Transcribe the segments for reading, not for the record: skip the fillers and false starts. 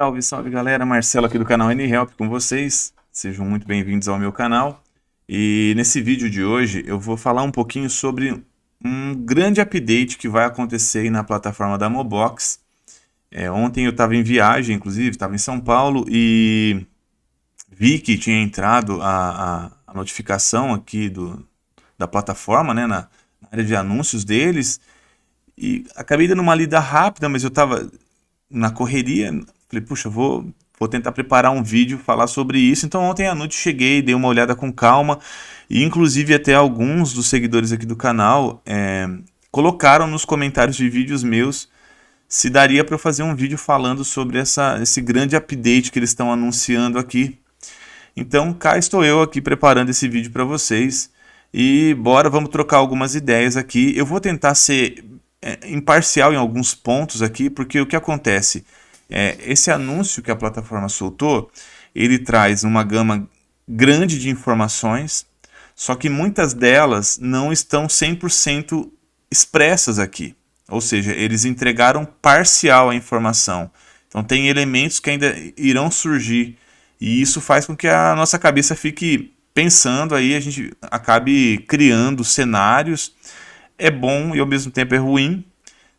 Salve, salve galera, Marcelo aqui do canal NHelp com vocês. Sejam muito bem-vindos ao meu canal. E nesse vídeo de hoje eu vou falar um pouquinho sobre um grande update que vai acontecer aí na plataforma da Mobox. Ontem eu estava em viagem, inclusive, estava em São Paulo e vi que tinha entrado a notificação aqui da plataforma, né, na área de anúncios deles. E acabei dando uma lida rápida, mas eu estava na correria. Falei, puxa, vou tentar preparar um vídeo, falar sobre isso. Então ontem à noite cheguei, dei uma olhada com calma. E inclusive até alguns dos seguidores aqui do canal colocaram nos comentários de vídeos meus se daria para eu fazer um vídeo falando sobre esse grande update que eles estão anunciando aqui. Então cá estou eu aqui preparando esse vídeo para vocês. E bora, vamos trocar algumas ideias aqui. Eu vou tentar ser imparcial em alguns pontos aqui, porque o que acontece? Esse anúncio que a plataforma soltou, ele traz uma gama grande de informações, só que muitas delas não estão 100% expressas aqui. Ou seja, eles entregaram parcial a informação. Então tem elementos que ainda irão surgir, e isso faz com que a nossa cabeça fique pensando, aí a gente acabe criando cenários. É bom e ao mesmo tempo é ruim.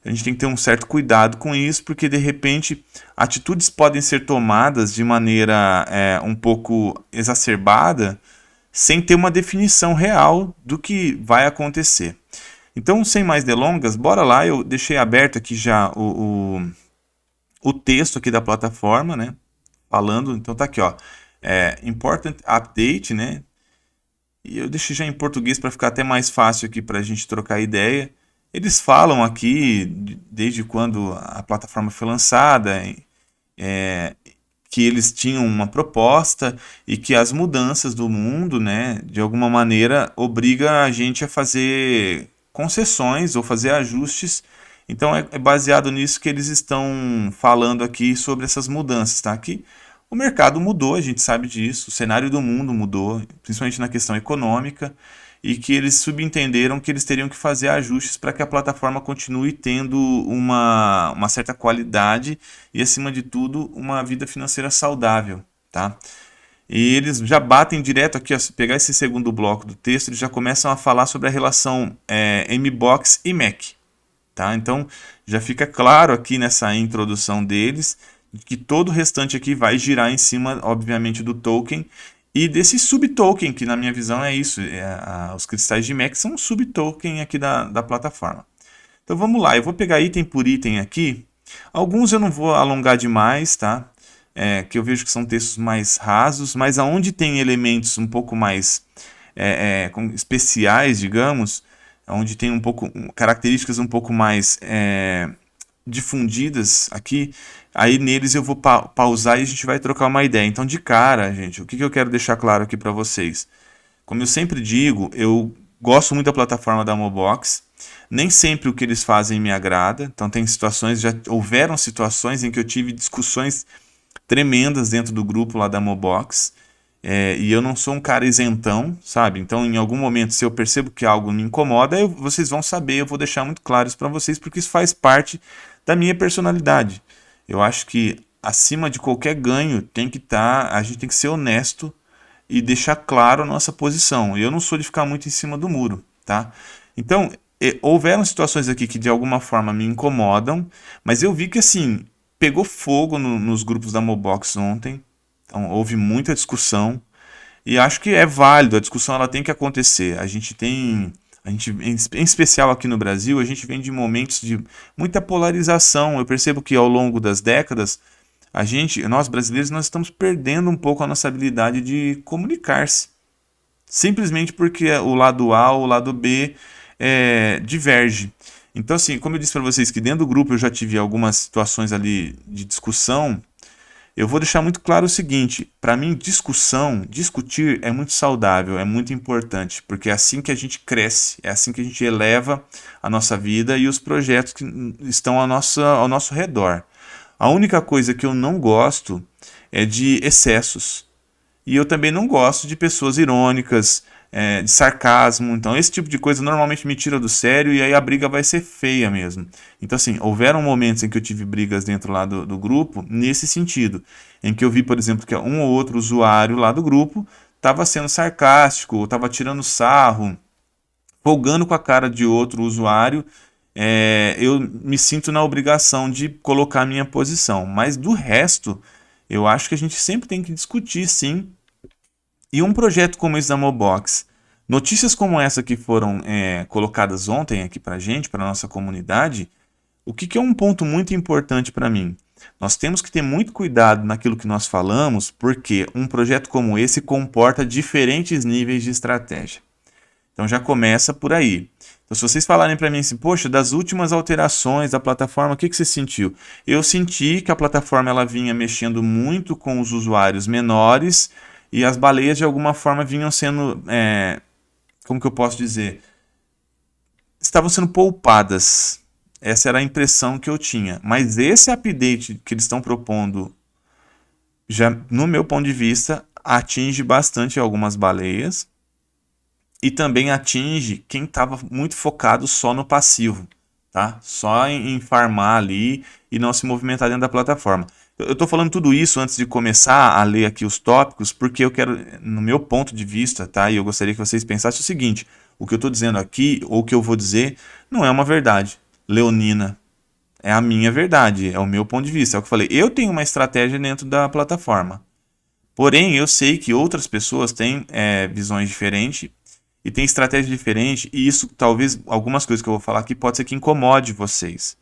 A gente tem que ter um certo cuidado com isso, porque de repente atitudes podem ser tomadas de maneira um pouco exacerbada, sem ter uma definição real do que vai acontecer. Então, sem mais delongas, bora lá. Eu deixei aberto aqui já o texto aqui da plataforma, né? Falando, então tá aqui, ó. Important Update, né? E eu deixei já em português para ficar até mais fácil aqui para a gente trocar ideia. Eles falam aqui, desde quando a plataforma foi lançada, que eles tinham uma proposta e que as mudanças do mundo, né, de alguma maneira, obriga a gente a fazer concessões ou fazer ajustes. Então é baseado nisso que eles estão falando aqui sobre essas mudanças, tá? Aqui o mercado mudou, a gente sabe disso, o cenário do mundo mudou, principalmente na questão econômica, e que eles subentenderam que eles teriam que fazer ajustes para que a plataforma continue tendo uma certa qualidade e, acima de tudo, uma vida financeira saudável, tá? E eles já batem direto aqui, ó, se pegar esse segundo bloco do texto, eles já começam a falar sobre a relação MBOX e MEC, tá? Então, já fica claro aqui nessa introdução deles que todo o restante aqui vai girar em cima, obviamente, do token e desse subtoken, que na minha visão é isso. Os cristais de MEC são um subtoken aqui da plataforma. Então vamos lá, eu vou pegar item por item aqui. Alguns eu não vou alongar demais, tá? Que eu vejo que são textos mais rasos, mas aonde tem elementos um pouco mais especiais, digamos, onde tem características um pouco mais difundidas aqui, aí neles eu vou pausar e a gente vai trocar uma ideia. Então, de cara, gente, o que eu quero deixar claro aqui para vocês? Como eu sempre digo, eu gosto muito da plataforma da Mobox. Nem sempre o que eles fazem me agrada. Então, tem situações, já houveram situações em que eu tive discussões tremendas dentro do grupo lá da Mobox. E eu não sou um cara isentão, sabe? Então, em algum momento, se eu percebo que algo me incomoda, vocês vão saber, eu vou deixar muito claro isso para vocês, porque isso faz parte da minha personalidade. Eu acho que acima de qualquer ganho a gente tem que ser honesto e deixar claro a nossa posição. Eu não sou de ficar muito em cima do muro, tá? Então, houveram situações aqui que de alguma forma me incomodam, mas eu vi que assim, pegou fogo nos grupos da Mobox ontem. Então, houve muita discussão e acho que é válido, a discussão ela tem que acontecer. Em especial aqui no Brasil, a gente vem de momentos de muita polarização. Eu percebo que ao longo das décadas, nós brasileiros, nós estamos perdendo um pouco a nossa habilidade de comunicar-se. Simplesmente porque o lado A ou o lado B diverge. Então, assim, como eu disse para vocês que dentro do grupo eu já tive algumas situações ali de discussão, eu vou deixar muito claro o seguinte: para mim, discutir é muito saudável, é muito importante, porque é assim que a gente cresce, é assim que a gente eleva a nossa vida e os projetos que estão ao nosso redor. A única coisa que eu não gosto é de excessos. E eu também não gosto de pessoas irônicas, de sarcasmo. Então esse tipo de coisa normalmente me tira do sério e aí a briga vai ser feia mesmo. Então assim, houveram momentos em que eu tive brigas dentro lá do grupo nesse sentido, em que eu vi, por exemplo, que um ou outro usuário lá do grupo estava sendo sarcástico, estava tirando sarro, folgando com a cara de outro usuário. Eu me sinto na obrigação de colocar a minha posição, mas do resto, eu acho que a gente sempre tem que discutir, sim. E um projeto como esse da Mobox, notícias como essa que foram colocadas ontem aqui para a gente, para a nossa comunidade, o que é um ponto muito importante para mim? Nós temos que ter muito cuidado naquilo que nós falamos, porque um projeto como esse comporta diferentes níveis de estratégia. Então já começa por aí. Então, se vocês falarem para mim assim, poxa, das últimas alterações da plataforma, o que você sentiu? Eu senti que a plataforma ela vinha mexendo muito com os usuários menores e as baleias de alguma forma vinham sendo, como que eu posso dizer? Estavam sendo poupadas. Essa era a impressão que eu tinha. Mas esse update que eles estão propondo, já no meu ponto de vista, atinge bastante algumas baleias. E também atinge quem estava muito focado só no passivo, tá? Só em farmar ali e não se movimentar dentro da plataforma. Eu estou falando tudo isso antes de começar a ler aqui os tópicos, porque eu quero, no meu ponto de vista, tá? E eu gostaria que vocês pensassem o seguinte: o que eu estou dizendo aqui, ou o que eu vou dizer, não é uma verdade leonina. É a minha verdade, é o meu ponto de vista. É o que eu falei. Eu tenho uma estratégia dentro da plataforma. Porém, eu sei que outras pessoas têm visões diferentes e tem estratégia diferente, e isso talvez algumas coisas que eu vou falar aqui pode ser que incomode vocês.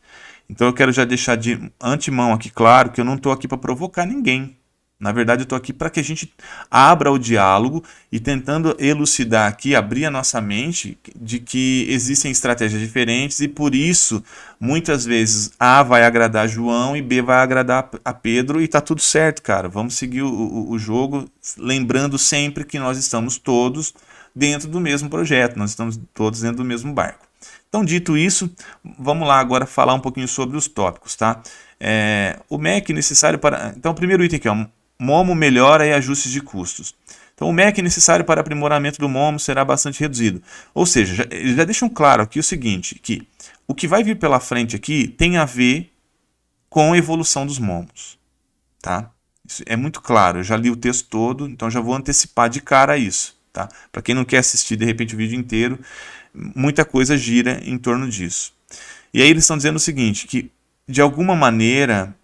Então eu quero já deixar de antemão aqui claro que eu não estou aqui para provocar ninguém. Na verdade eu estou aqui para que a gente abra o diálogo e tentando elucidar aqui, abrir a nossa mente de que existem estratégias diferentes e por isso muitas vezes A vai agradar João e B vai agradar a Pedro e tá tudo certo, cara. Vamos seguir o jogo, lembrando sempre que nós estamos todos dentro do mesmo projeto, nós estamos todos dentro do mesmo barco. Então, dito isso, vamos lá agora falar um pouquinho sobre os tópicos, tá? O MEC necessário para... Então, o primeiro item aqui, ó, Momo melhora e ajustes de custos. Então, o MEC necessário para aprimoramento do Momo será bastante reduzido. Ou seja, eles já deixam claro aqui o seguinte, que o que vai vir pela frente aqui tem a ver com a evolução dos Momos, tá? Isso é muito claro, eu já li o texto todo, então já vou antecipar de cara isso. Tá? Para quem não quer assistir de repente o vídeo inteiro, muita coisa gira em torno disso. E aí eles estão dizendo o seguinte, que de alguma maneira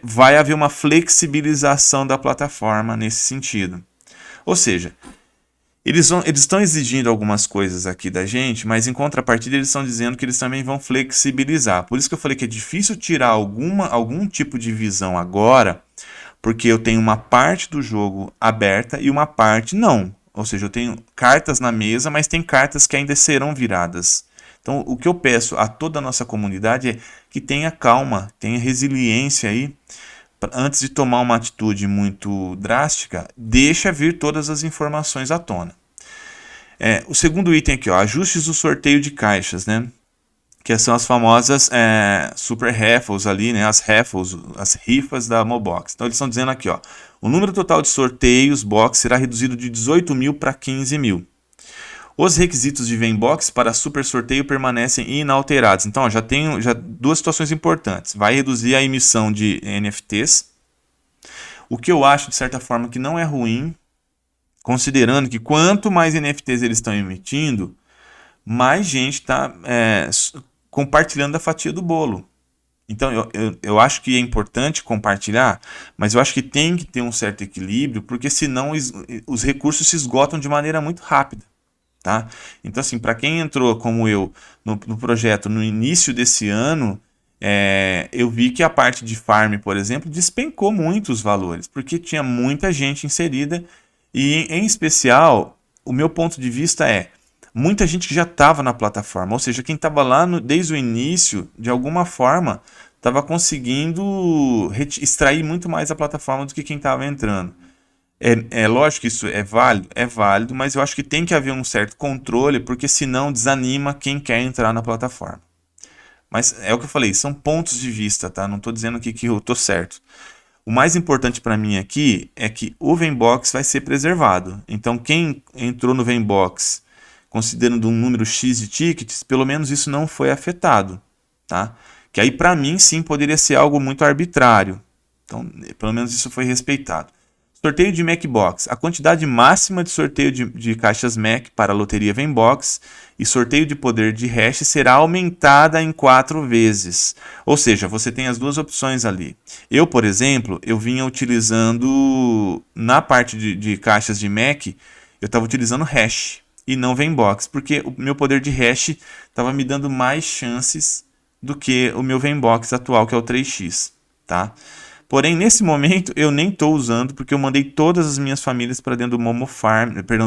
vai haver uma flexibilização da plataforma nesse sentido. Ou seja, eles estão exigindo algumas coisas aqui da gente, mas em contrapartida eles estão dizendo que eles também vão flexibilizar. Por isso que eu falei que é difícil tirar algum tipo de visão agora, porque eu tenho uma parte do jogo aberta e uma parte não. Ou seja, eu tenho cartas na mesa, mas tem cartas que ainda serão viradas. Então, o que eu peço a toda a nossa comunidade é que tenha calma, tenha resiliência aí. Antes de tomar uma atitude muito drástica, deixa vir todas as informações à tona. O segundo item aqui, ó, ajustes do sorteio de caixas, né? Que são as famosas super raffles ali, né? As raffles, as rifas da Mobox. Então eles estão dizendo aqui, ó, o número total de sorteios box será reduzido de 18 mil para 15 mil. Os requisitos de Vembox para super sorteio permanecem inalterados. Então ó, já tem duas situações importantes. Vai reduzir a emissão de NFTs, o que eu acho de certa forma que não é ruim, considerando que quanto mais NFTs eles estão emitindo, mais gente está compartilhando a fatia do bolo. Então eu acho que é importante compartilhar, mas eu acho que tem que ter um certo equilíbrio, porque senão os recursos se esgotam de maneira muito rápida. Tá? Então assim, para quem entrou como eu no projeto no início desse ano, eu vi que a parte de farm, por exemplo, despencou muito os valores, porque tinha muita gente inserida e em especial, o meu ponto de vista muita gente que já estava na plataforma, ou seja, quem estava lá desde o início, de alguma forma, estava conseguindo extrair muito mais a plataforma do que quem estava entrando. Lógico que isso é válido, mas eu acho que tem que haver um certo controle, porque senão desanima quem quer entrar na plataforma. Mas é o que eu falei, são pontos de vista, tá? Não estou dizendo aqui que eu estou certo. O mais importante para mim aqui é que o VenBox vai ser preservado. Então, quem entrou no VenBox considerando um número X de tickets, pelo menos isso não foi afetado, tá? Que aí para mim sim poderia ser algo muito arbitrário. Então, pelo menos isso foi respeitado. Sorteio de MacBox. A quantidade máxima de sorteio de caixas Mac para a loteria VenBox e sorteio de poder de hash será aumentada em 4 vezes. Ou seja, você tem as duas opções ali. Eu, por exemplo, eu vinha utilizando, na parte de caixas de Mac, eu estava utilizando hash e não VenBox, porque o meu poder de hash estava me dando mais chances do que o meu VenBox atual, que é o 3x, tá? Porém, nesse momento, eu nem estou usando, porque eu mandei todas as minhas famílias para dentro do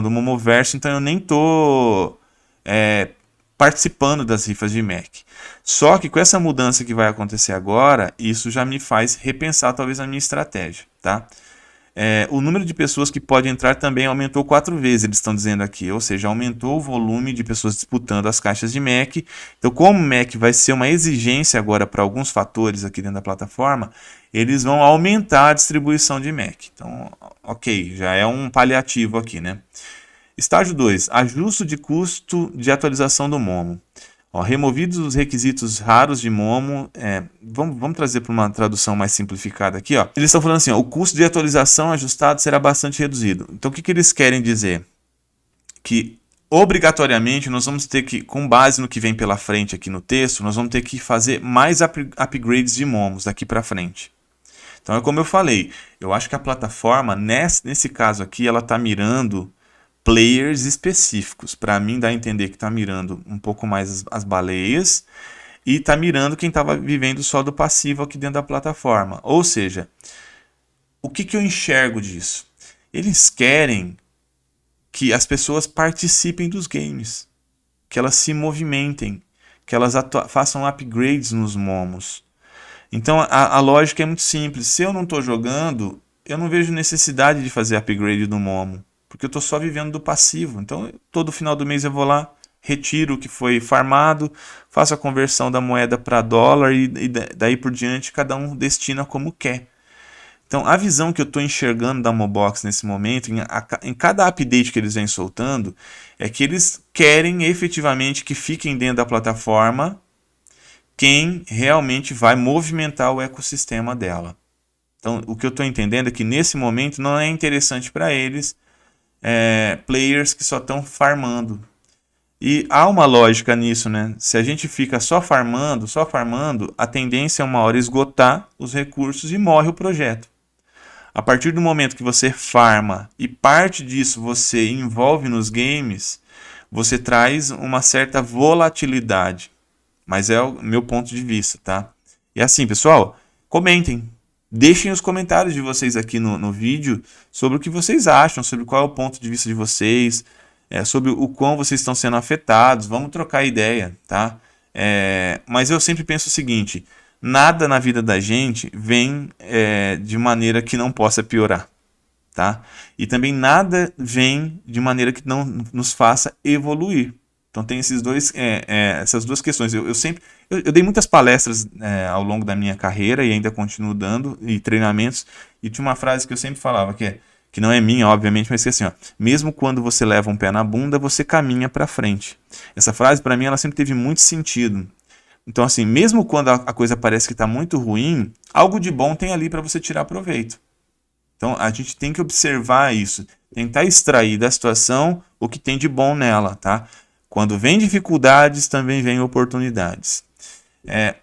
do Momoverso, então eu nem estou participando das rifas de Mac. Só que com essa mudança que vai acontecer agora, isso já me faz repensar talvez a minha estratégia, tá? O número de pessoas que pode entrar também aumentou 4 vezes, eles estão dizendo aqui, ou seja, aumentou o volume de pessoas disputando as caixas de Mac. Então, como o Mac vai ser uma exigência agora para alguns fatores aqui dentro da plataforma, eles vão aumentar a distribuição de Mac. Então, ok, já é um paliativo aqui, né? Estágio 2, ajuste de custo de atualização do Momo. Ó, removidos os requisitos raros de Momo, vamos trazer para uma tradução mais simplificada aqui. Ó. Eles estão falando assim, ó, o custo de atualização ajustado será bastante reduzido. Então o que eles querem dizer? Que obrigatoriamente nós vamos ter que, com base no que vem pela frente aqui no texto, nós vamos ter que fazer mais upgrades de Momos daqui para frente. Então é como eu falei, eu acho que a plataforma, nesse caso aqui, ela está mirando players específicos. Para mim dá a entender que está mirando um pouco mais as baleias e está mirando quem estava vivendo só do passivo aqui dentro da plataforma. Ou seja, o que eu enxergo disso? Eles querem que as pessoas participem dos games, que elas se movimentem, que elas façam upgrades nos momos. Então a lógica é muito simples. Se eu não estou jogando, eu não vejo necessidade de fazer upgrade no momo, porque eu estou só vivendo do passivo. Então todo final do mês eu vou lá, retiro o que foi farmado, faço a conversão da moeda para dólar e daí por diante cada um destina como quer. Então a visão que eu estou enxergando da Mobox nesse momento, em cada update que eles vêm soltando, é que eles querem efetivamente que fiquem dentro da plataforma quem realmente vai movimentar o ecossistema dela. Então, o que eu estou entendendo é que nesse momento não é interessante para eles players que só estão farmando. E há uma lógica nisso, né? Se a gente fica só farmando, a tendência é uma hora esgotar os recursos e morre o projeto. A partir do momento que você farma e parte disso você envolve nos games, você traz uma certa volatilidade. Mas é o meu ponto de vista, tá? E assim, pessoal, comentem. Deixem os comentários de vocês aqui no vídeo sobre o que vocês acham, sobre qual é o ponto de vista de vocês, sobre o quão vocês estão sendo afetados. Vamos trocar ideia, tá? Mas eu sempre penso o seguinte, nada na vida da gente vem de maneira que não possa piorar, tá? E também nada vem de maneira que não nos faça evoluir. Então tem essas duas questões. Eu dei muitas palestras ao longo da minha carreira e ainda continuo dando, e treinamentos, e tinha uma frase que eu sempre falava, que não é minha, obviamente, mas que é assim, ó, mesmo quando você leva um pé na bunda, você caminha para frente. Essa frase, para mim, ela sempre teve muito sentido. Então, assim, mesmo quando a coisa parece que está muito ruim, algo de bom tem ali para você tirar proveito. Então, a gente tem que observar isso, tentar extrair da situação o que tem de bom nela, tá? Quando vem dificuldades, também vem oportunidades.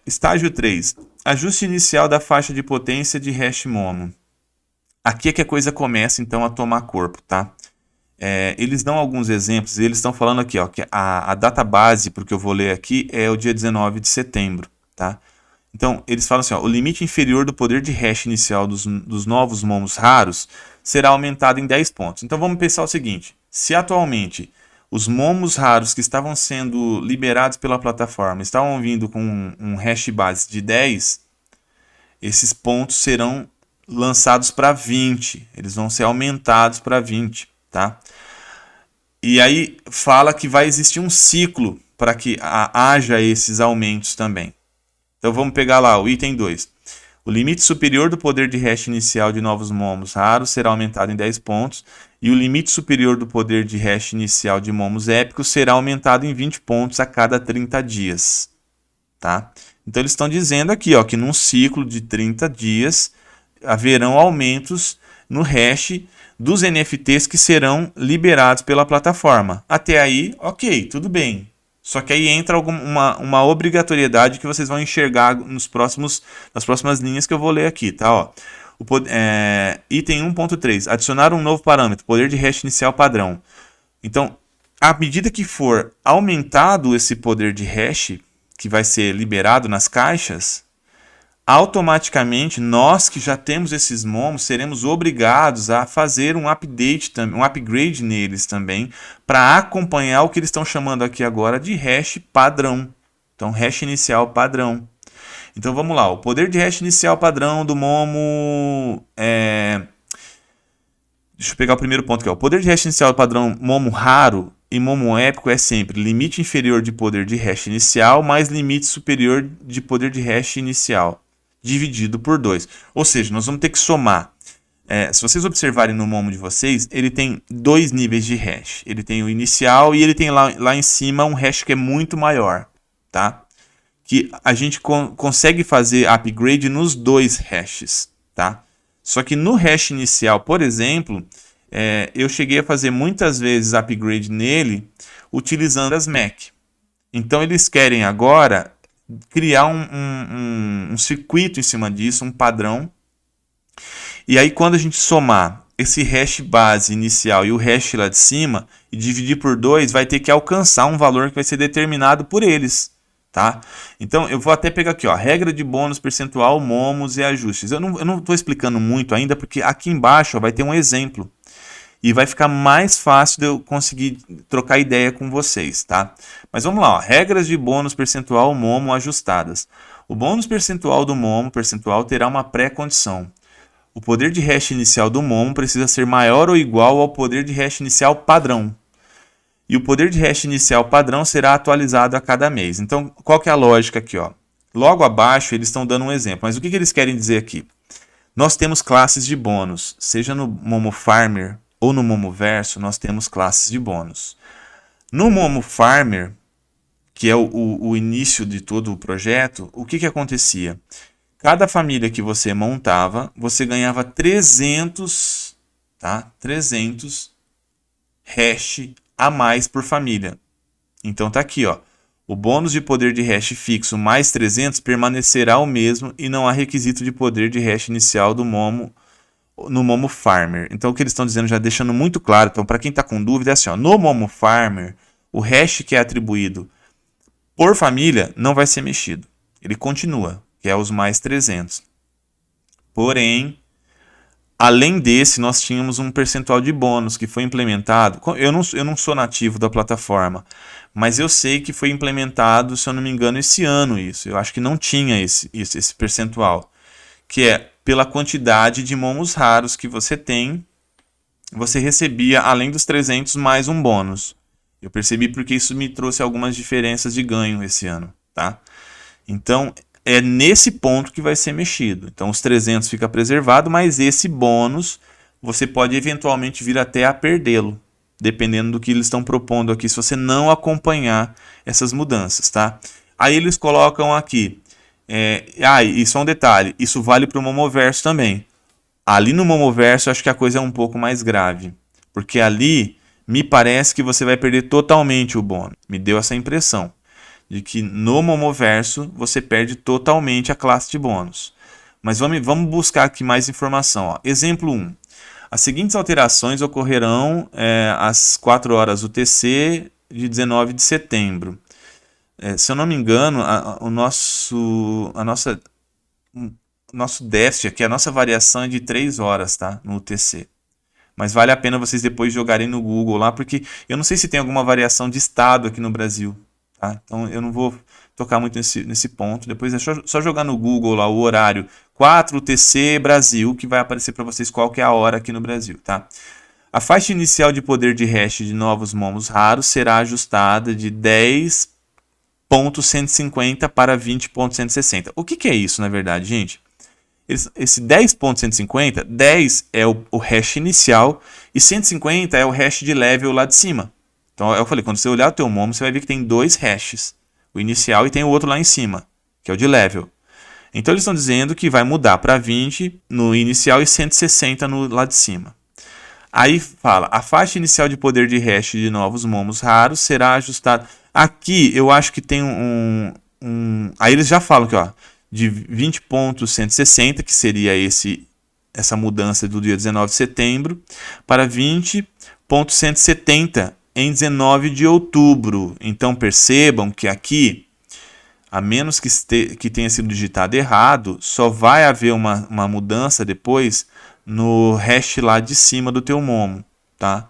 Estágio 3. Ajuste inicial da faixa de potência de hash momo. Aqui é que a coisa começa, então, a tomar corpo, tá? Eles dão alguns exemplos, eles estão falando aqui, ó, que a data base, porque eu vou ler aqui, é o dia 19 de setembro, tá? Então, eles falam assim, ó, o limite inferior do poder de hash inicial dos novos momos raros será aumentado em 10 pontos. Então, vamos pensar o seguinte, se atualmente os momos raros que estavam sendo liberados pela plataforma estavam vindo com um hash base de 10, esses pontos serão lançados para 20, eles vão ser aumentados para 20, tá? E aí fala que vai existir um ciclo para que haja esses aumentos também. Então vamos pegar lá o item 2. O limite superior do poder de hash inicial de novos momos raros será aumentado em 10 pontos e o limite superior do poder de hash inicial de momos épicos será aumentado em 20 pontos a cada 30 dias. Tá? Então eles estão dizendo aqui, ó, que num ciclo de 30 dias haverão aumentos no hash dos NFTs que serão liberados pela plataforma. Até aí, ok, tudo bem. Só que aí entra uma obrigatoriedade que vocês vão enxergar nas próximas linhas que eu vou ler aqui, tá? Ó, item 1.3, adicionar um novo parâmetro, poder de hash inicial padrão. Então, à medida que for aumentado esse poder de hash, que vai ser liberado nas caixas, automaticamente nós que já temos esses momos seremos obrigados a fazer um upgrade neles também, para acompanhar o que eles estão chamando aqui agora de hash padrão. Então, hash inicial padrão. Então, vamos lá. O poder de hash inicial padrão do momo Deixa eu pegar o primeiro ponto aqui. O poder de hash inicial padrão momo raro e momo épico é sempre limite inferior de poder de hash inicial mais limite superior de poder de hash inicial, dividido por 2. Ou seja, nós vamos ter que somar. Se vocês observarem no momo de vocês, ele tem 2 níveis de hash. Ele tem o inicial e ele tem lá em cima um hash que é muito maior. Tá? Que a gente consegue fazer upgrade nos 2 hashes. Tá? Só que no hash inicial, por exemplo, eu cheguei a fazer muitas vezes upgrade nele utilizando as MAC. Então eles querem agora criar um circuito em cima disso, um padrão. E aí quando a gente somar esse hash base inicial e o hash lá de cima e dividir por 2, vai ter que alcançar um valor que vai ser determinado por eles. Tá? Então eu vou até pegar aqui, ó, regra de bônus percentual, momos e ajustes. Eu não estou explicando muito ainda, porque aqui embaixo ó, vai ter um exemplo. E vai ficar mais fácil de eu conseguir trocar ideia com vocês, tá? Mas vamos lá, ó. Regras de bônus percentual momo ajustadas. O bônus percentual do momo percentual terá uma pré-condição. O poder de hash inicial do momo precisa ser maior ou igual ao poder de hash inicial padrão. E o poder de hash inicial padrão será atualizado a cada mês. Então, qual que é a lógica aqui? Ó? Logo abaixo, eles estão dando um exemplo. Mas o que eles querem dizer aqui? Nós temos classes de bônus, seja no Momo Farmer ou no Momoverso, nós temos classes de bônus. No Momo Farmer, que é o início de todo o projeto, o que acontecia? Cada família que você montava, você ganhava 300 hash a mais por família. Então tá aqui, ó. O bônus de poder de hash fixo mais 300 permanecerá o mesmo e não há requisito de poder de hash inicial do Momo no Momo Farmer. Então o que eles estão dizendo, já deixando muito claro, então para quem está com dúvida, é assim, ó, no Momo Farmer, o hash que é atribuído por família não vai ser mexido. Ele continua, que é os mais 300. Porém, além desse, nós tínhamos um percentual de bônus que foi implementado. Eu não sou nativo da plataforma, mas eu sei que foi implementado, se eu não me engano, esse ano isso. Eu acho que não tinha esse percentual, que é pela quantidade de momos raros que você tem, você recebia, além dos 300, mais um bônus. Eu percebi porque isso me trouxe algumas diferenças de ganho esse ano. Tá? Então, é nesse ponto que vai ser mexido. Então, os 300 fica preservado, mas esse bônus você pode eventualmente vir até a perdê-lo, dependendo do que eles estão propondo aqui, se você não acompanhar essas mudanças. Tá? Aí eles colocam aqui, e só um detalhe, isso vale para o Momoverso também. Ali no Momoverso, acho que a coisa é um pouco mais grave, porque ali me parece que você vai perder totalmente o bônus. Me deu essa impressão de que no Momoverso você perde totalmente a classe de bônus. Mas vamos buscar aqui mais informação. Ó. Exemplo 1. As seguintes alterações ocorrerão às 4 horas UTC de 19 de setembro. Se eu não me engano, o nosso déficit aqui, a nossa variação é de 3 horas, tá? No UTC. Mas vale a pena vocês depois jogarem no Google lá, porque eu não sei se tem alguma variação de estado aqui no Brasil. Tá? Então eu não vou tocar muito nesse ponto. Depois é só jogar no Google lá o horário 4 UTC Brasil, que vai aparecer para vocês qual que é a hora aqui no Brasil. Tá? A faixa inicial de poder de hash de novos momos raros será ajustada de 10.150 para 20.160. O que é isso, na verdade, gente? esse 10.150, 10 é o hash inicial e 150 é o hash de level lá de cima. Então eu falei, quando você olhar o teu momo, você vai ver que tem dois hashes, o inicial e tem o outro lá em cima, que é o de level. Então eles estão dizendo que vai mudar para 20 no inicial e 160 no lá de cima. Aí fala, a faixa inicial de poder de hash de novos momos raros será ajustada. Aqui eu acho que tem aí eles já falam que, ó, de 20.160, que seria essa mudança do dia 19 de setembro, para 20.170 em 19 de outubro. Então percebam que aqui, a menos que tenha sido digitado errado, só vai haver uma mudança depois no hash lá de cima do teu momo, tá?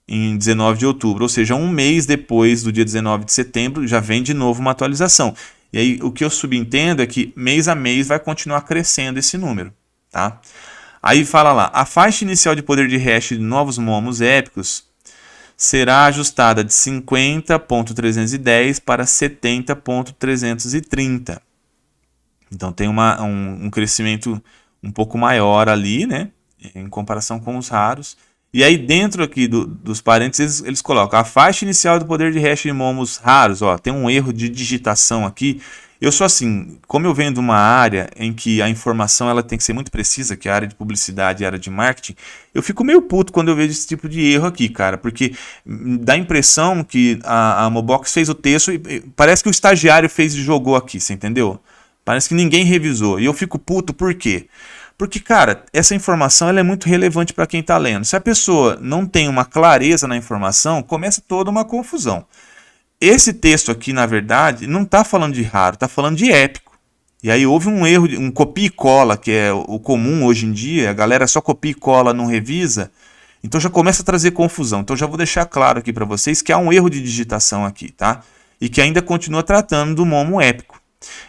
Em 19 de outubro, ou seja, um mês depois do dia 19 de setembro, já vem de novo uma atualização. E aí o que eu subentendo é que mês a mês vai continuar crescendo esse número, tá? Aí fala lá, a faixa inicial de poder de hash de novos momos épicos será ajustada de 50.310 para 70.330. Então tem um crescimento um pouco maior ali, né, em comparação com os raros. E aí dentro aqui dos parênteses eles colocam a faixa inicial do poder de hash de momos raros. Ó, tem um erro de digitação aqui. Eu sou assim, como eu venho de uma área em que a informação ela tem que ser muito precisa, que é a área de publicidade e a área de marketing, eu fico meio puto quando eu vejo esse tipo de erro aqui, cara, porque dá a impressão que a Mobox fez o texto e parece que o estagiário fez e jogou aqui, você entendeu? Parece que ninguém revisou. E eu fico puto, por quê? Porque, cara, essa informação ela é muito relevante para quem está lendo. Se a pessoa não tem uma clareza na informação, começa toda uma confusão. Esse texto aqui, na verdade, não está falando de raro, está falando de épico. E aí houve um erro, um copia e cola, que é o comum hoje em dia, a galera só copia e cola, não revisa. Então já começa a trazer confusão. Então já vou deixar claro aqui para vocês que há um erro de digitação aqui, tá? E que ainda continua tratando do momo épico.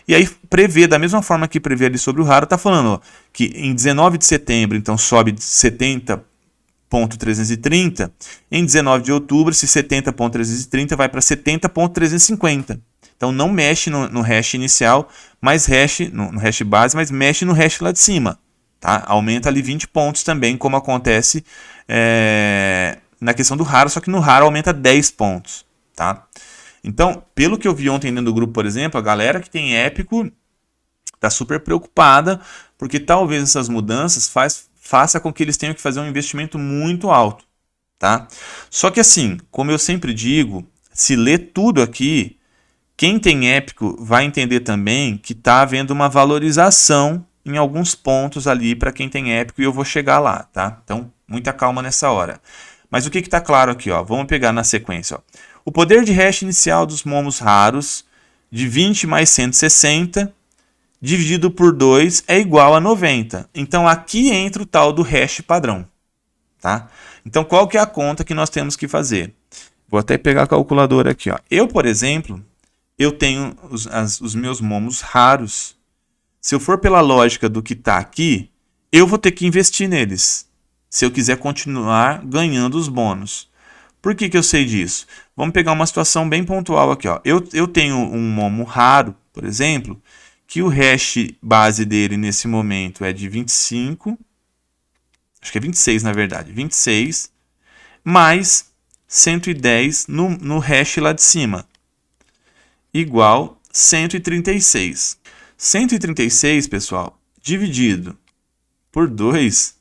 E aí prevê, da mesma forma que prevê ali sobre o raro, está falando, ó, que em 19 de setembro, então sobe de 70.330, em 19 de outubro, esse 70.330 vai para 70.350. Então não mexe no hash inicial, mas no hash base, mas mexe no hash lá de cima. Tá? Aumenta ali 20 pontos também, como acontece na questão do raro, só que no raro aumenta 10 pontos. Tá? Então, pelo que eu vi ontem dentro do grupo, por exemplo, a galera que tem épico está super preocupada, porque talvez essas mudanças faça com que eles tenham que fazer um investimento muito alto. Tá? Só que assim, como eu sempre digo, se ler tudo aqui, quem tem épico vai entender também que está havendo uma valorização em alguns pontos ali para quem tem épico, e eu vou chegar lá. Tá? Então, muita calma nessa hora. Mas o que está claro aqui? Ó? Vamos pegar na sequência. Ó. O poder de hash inicial dos momos raros de 20 mais 160 dividido por 2 é igual a 90. Então aqui entra o tal do hash padrão. Tá? Então qual que é a conta que nós temos que fazer? Vou até pegar a calculadora aqui. Ó. Eu, por exemplo, eu tenho os meus momos raros. Se eu for pela lógica do que está aqui, eu vou ter que investir neles, se eu quiser continuar ganhando os bônus. Por que eu sei disso? Vamos pegar uma situação bem pontual aqui. Ó. Eu tenho um momo raro, por exemplo, que o hash base dele nesse momento é de 25, acho que é 26 na verdade, 26, mais 110 no hash lá de cima, igual 136. 136, pessoal, dividido por 2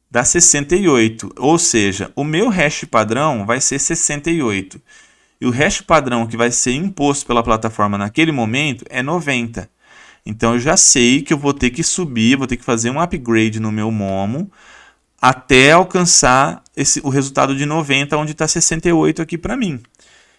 dá 68, ou seja, o meu hash padrão vai ser 68. E o hash padrão que vai ser imposto pela plataforma naquele momento é 90. Então eu já sei que eu vou ter que subir, vou ter que fazer um upgrade no meu momo até alcançar o resultado de 90, onde está 68 aqui para mim.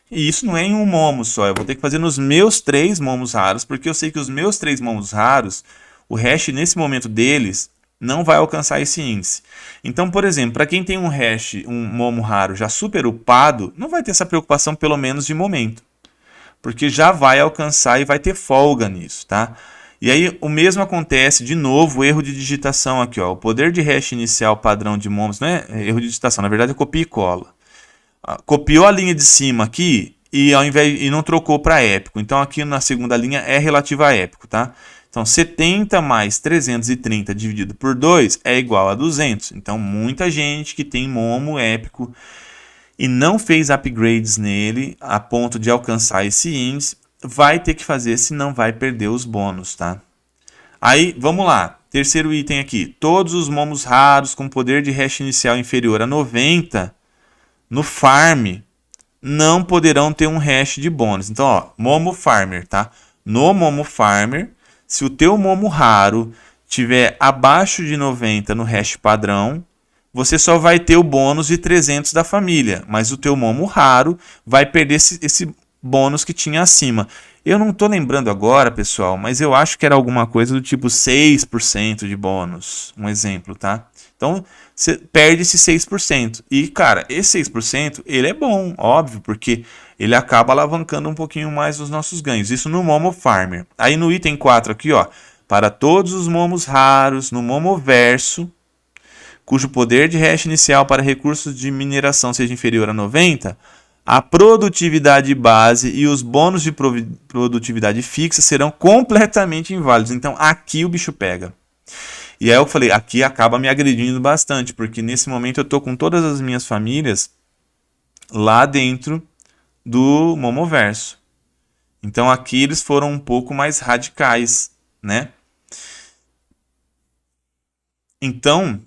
E isso não é em um momo só, eu vou ter que fazer nos meus 3 momos raros, porque eu sei que os meus 3 momos raros, o hash nesse momento deles não vai alcançar esse índice. Então, por exemplo, para quem tem um hash, um momo raro já super upado, não vai ter essa preocupação pelo menos de momento, porque já vai alcançar e vai ter folga nisso, tá? E aí o mesmo acontece, de novo, o erro de digitação aqui, ó, o poder de hash inicial padrão de momos, não é erro de digitação, na verdade é copia e cola. Copiou a linha de cima aqui e não trocou para épico. Então aqui na segunda linha é relativa a épico, tá? Então, 70 mais 330 dividido por 2 é igual a 200. Então, muita gente que tem Momo épico e não fez upgrades nele a ponto de alcançar esse índice, vai ter que fazer, senão vai perder os bônus, tá? Aí, vamos lá. Terceiro item aqui. Todos os momos raros com poder de hash inicial inferior a 90 no farm não poderão ter um hash de bônus. Então, ó, Momo Farmer, tá? No Momo Farmer, se o teu Momo raro tiver abaixo de 90 no hash padrão, você só vai ter o bônus de 300 da família, mas o teu Momo raro vai perder esse bônus que tinha acima. Eu não estou lembrando agora, pessoal, mas eu acho que era alguma coisa do tipo 6% de bônus. Um exemplo, tá? Então, você perde esse 6%. E, cara, esse 6%, ele é bom, óbvio, porque ele acaba alavancando um pouquinho mais os nossos ganhos. Isso no Momo Farmer. Aí no item 4 aqui, ó, para todos os momos raros no Momo Verso, cujo poder de hash inicial para recursos de mineração seja inferior a 90, a produtividade base e os bônus de produtividade fixa serão completamente inválidos. Então, aqui o bicho pega. E aí eu falei, aqui acaba me agredindo bastante, porque nesse momento eu estou com todas as minhas famílias lá dentro do Momoverso. Então aqui eles foram um pouco mais radicais, né? Então,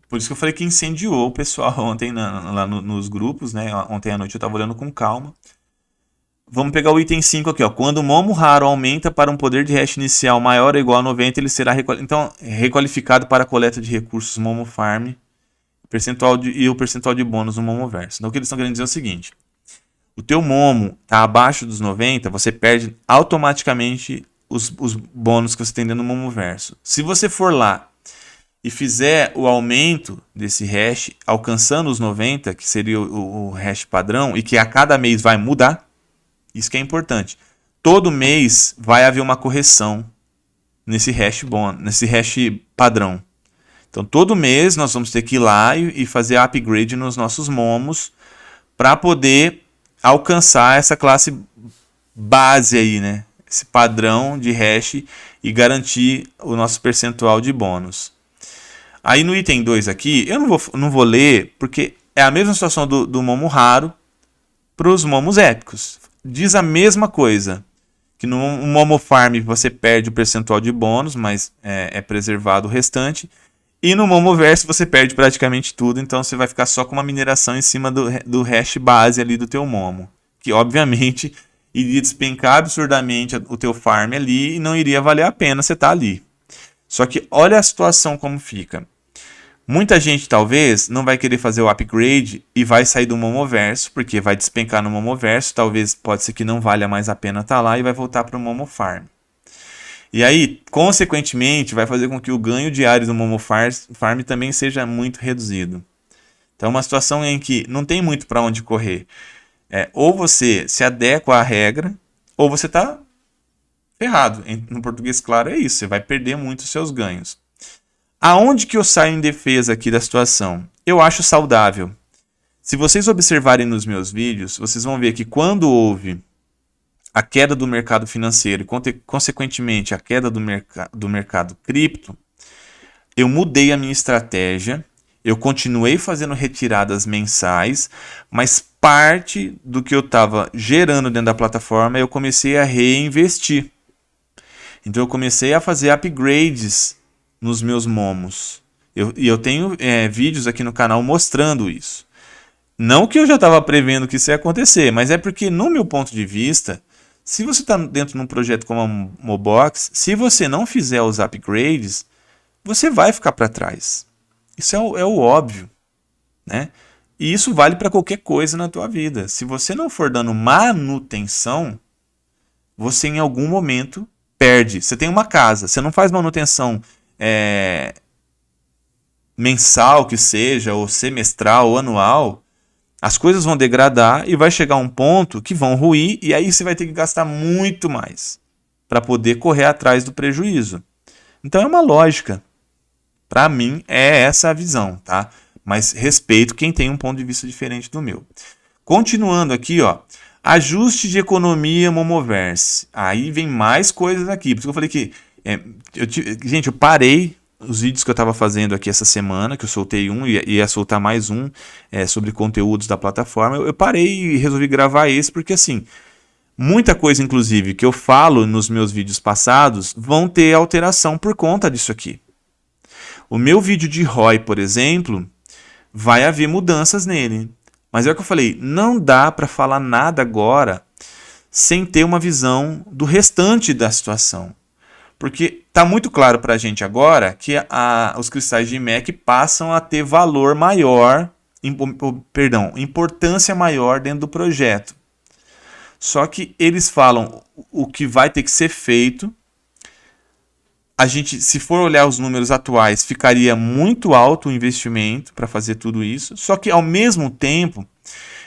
por isso que eu falei que incendiou o pessoal ontem lá nos grupos, né? Ontem à noite eu estava olhando com calma. Vamos pegar o item 5 aqui, ó. Quando o Momo raro aumenta para um poder de hash inicial maior ou igual a 90, ele será requalificado para a coleta de recursos Momo Farm e o percentual de bônus no Momoverso. Então o que eles estão querendo dizer é o seguinte: o teu Momo está abaixo dos 90, você perde automaticamente os bônus que você tem dentro do Momoverso. Se você for lá e fizer o aumento desse hash, alcançando os 90, que seria o hash padrão, e que a cada mês vai mudar, isso que é importante. Todo mês vai haver uma correção nesse hash padrão. Então, todo mês nós vamos ter que ir lá e fazer upgrade nos nossos momos para poder alcançar essa classe base aí, né? Esse padrão de hash e garantir o nosso percentual de bônus. Aí no item 2 aqui, eu não vou ler, porque é a mesma situação do Momo raro para os momos épicos. Diz a mesma coisa, que no Momo Farm você perde o percentual de bônus, mas é preservado o restante. E no Momoverso você perde praticamente tudo, então você vai ficar só com uma mineração em cima do hash base ali do teu Momo. Que obviamente iria despencar absurdamente o teu farm ali e não iria valer a pena você estar ali. Só que olha a situação como fica. Muita gente talvez não vai querer fazer o upgrade e vai sair do Momoverso, porque vai despencar no Momoverso, talvez pode ser que não valha mais a pena estar lá e vai voltar para o Momo Farm. E aí, consequentemente, vai fazer com que o ganho diário do Momo Farm também seja muito reduzido. Então é uma situação em que não tem muito para onde correr. Ou você se adequa à regra, ou você está ferrado. No português claro é isso, você vai perder muito os seus ganhos. Aonde que eu saio em defesa aqui da situação? Eu acho saudável. Se vocês observarem nos meus vídeos, vocês vão ver que quando houve a queda do mercado financeiro e, consequentemente, a queda do mercado cripto, eu mudei a minha estratégia, eu continuei fazendo retiradas mensais, mas parte do que eu estava gerando dentro da plataforma eu comecei a reinvestir. Então eu comecei a fazer upgrades nos meus momos. Eu tenho vídeos aqui no canal mostrando isso. Não que eu já estava prevendo que isso ia acontecer, mas é porque, no meu ponto de vista, se você está dentro de um projeto como a Mobox, se você não fizer os upgrades, você vai ficar para trás. Isso é o óbvio, né? E isso vale para qualquer coisa na tua vida. Se você não for dando manutenção, você em algum momento perde. Você tem uma casa, você não faz manutenção mensal que seja, ou semestral, ou anual, as coisas vão degradar e vai chegar um ponto que vão ruir e aí você vai ter que gastar muito mais para poder correr atrás do prejuízo. Então é uma lógica. Para mim é essa a visão, tá? Mas respeito quem tem um ponto de vista diferente do meu. Continuando aqui, ó, Ajuste de economia Momoverse. Aí vem mais coisas aqui. Por isso que eu falei que... gente, eu parei os vídeos que eu estava fazendo aqui essa semana, que eu soltei um e ia soltar mais um sobre conteúdos da plataforma. Eu parei e resolvi gravar esse porque, assim, muita coisa, inclusive, que eu falo nos meus vídeos passados vão ter alteração por conta disso aqui. O meu vídeo de ROI, por exemplo, vai haver mudanças nele. Mas é o que eu falei, não dá para falar nada agora sem ter uma visão do restante da situação. Porque está muito claro para a gente agora que os cristais de IMEC passam a ter valor maior, importância maior dentro do projeto. Só que eles falam o que vai ter que ser feito. A gente, se for olhar os números atuais, ficaria muito alto o investimento para fazer tudo isso. Só que, ao mesmo tempo,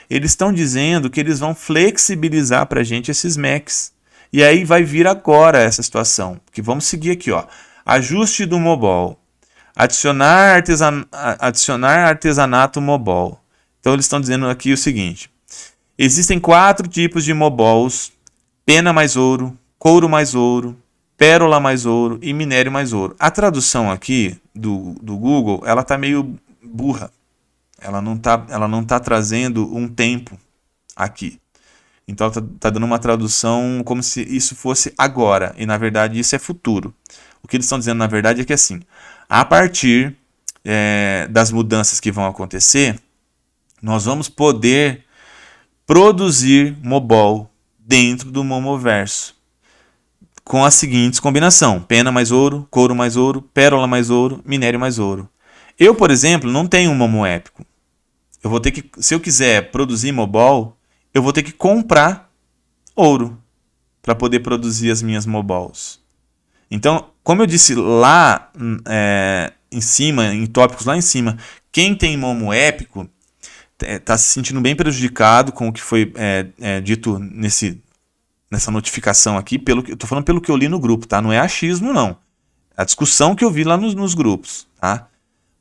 eles estão dizendo que eles vão flexibilizar para a gente esses MECs. E aí vai vir agora essa situação. Que vamos seguir aqui, ó. Ajuste do Mobol. Adicionar artesanato Mobol. Então eles estão dizendo aqui o seguinte. Existem 4 tipos de Mobols. Pena mais ouro, couro mais ouro, pérola mais ouro e minério mais ouro. A tradução aqui do Google, ela está meio burra. Ela não tá trazendo um tempo aqui. Então ela está dando uma tradução como se isso fosse agora. E na verdade isso é futuro. O que eles estão dizendo na verdade é que assim, a partir das mudanças que vão acontecer, nós vamos poder produzir Mobol dentro do Momoverso. Com as seguintes combinações: pena mais ouro, couro mais ouro, pérola mais ouro, minério mais ouro. Eu, por exemplo, não tenho um Momo épico. Eu vou ter que, se eu quiser produzir Mobol, eu vou ter que comprar ouro para poder produzir as minhas Mobols. Então, como eu disse lá em cima, em tópicos lá em cima, quem tem Momo épico está se sentindo bem prejudicado com o que foi dito nessa notificação aqui. Eu tô falando pelo que eu li no grupo, tá? Não é achismo, não. A discussão que eu vi lá nos grupos, tá?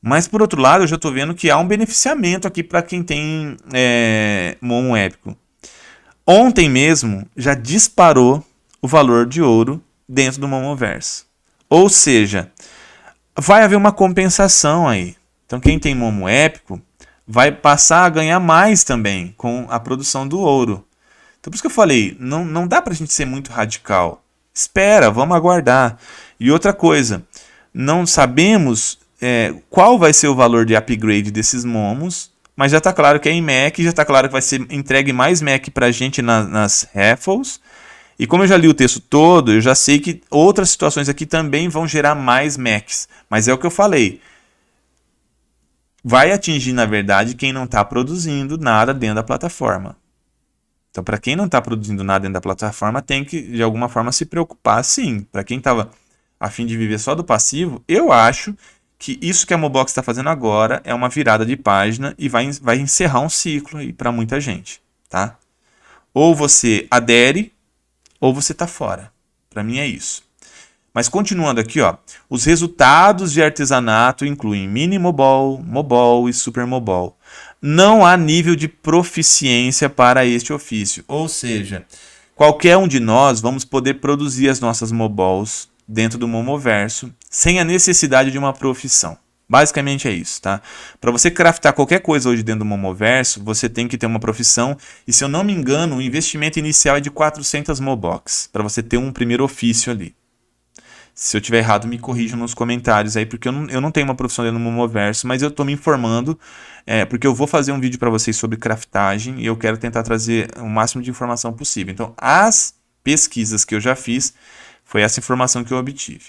Mas, por outro lado, eu já estou vendo que há um beneficiamento aqui para quem tem Momo épico. Ontem mesmo já disparou o valor de ouro dentro do Momoverse. Ou seja, vai haver uma compensação aí. Então, quem tem Momo épico vai passar a ganhar mais também com a produção do ouro. Então, por isso que eu falei, não dá para a gente ser muito radical. Espera, vamos aguardar. E outra coisa, não sabemos qual vai ser o valor de upgrade desses momos, mas já está claro que é em MEC, já está claro que vai ser entregue mais MEC para a gente nas raffles. E como eu já li o texto todo, eu já sei que outras situações aqui também vão gerar mais MECs. Mas é o que eu falei. Vai atingir, na verdade, quem não está produzindo nada dentro da plataforma. Então, para quem não está produzindo nada dentro da plataforma, tem que, de alguma forma, se preocupar, sim. Para quem estava a fim de viver só do passivo, eu acho que isso que a Mobox está fazendo agora é uma virada de página e vai encerrar um ciclo aí para muita gente, tá? Ou você adere, ou você está fora. Para mim é isso. Mas continuando aqui, ó, os resultados de artesanato incluem mini Mobol, Mobol e super Mobol. Não há nível de proficiência para este ofício. Ou seja, qualquer um de nós vamos poder produzir as nossas Mobols dentro do Momoverso sem a necessidade de uma profissão. Basicamente é isso, tá? Para você craftar qualquer coisa hoje dentro do Momoverso, você tem que ter uma profissão. E se eu não me engano, o investimento inicial é de 400 Mobox, para você ter um primeiro ofício ali. Se eu tiver errado, me corrijam nos comentários aí, porque eu não tenho uma profissão dentro do Momoverso, mas eu estou me informando, porque eu vou fazer um vídeo para vocês sobre craftagem e eu quero tentar trazer o máximo de informação possível. Então, as pesquisas que eu já fiz, foi essa informação que eu obtive.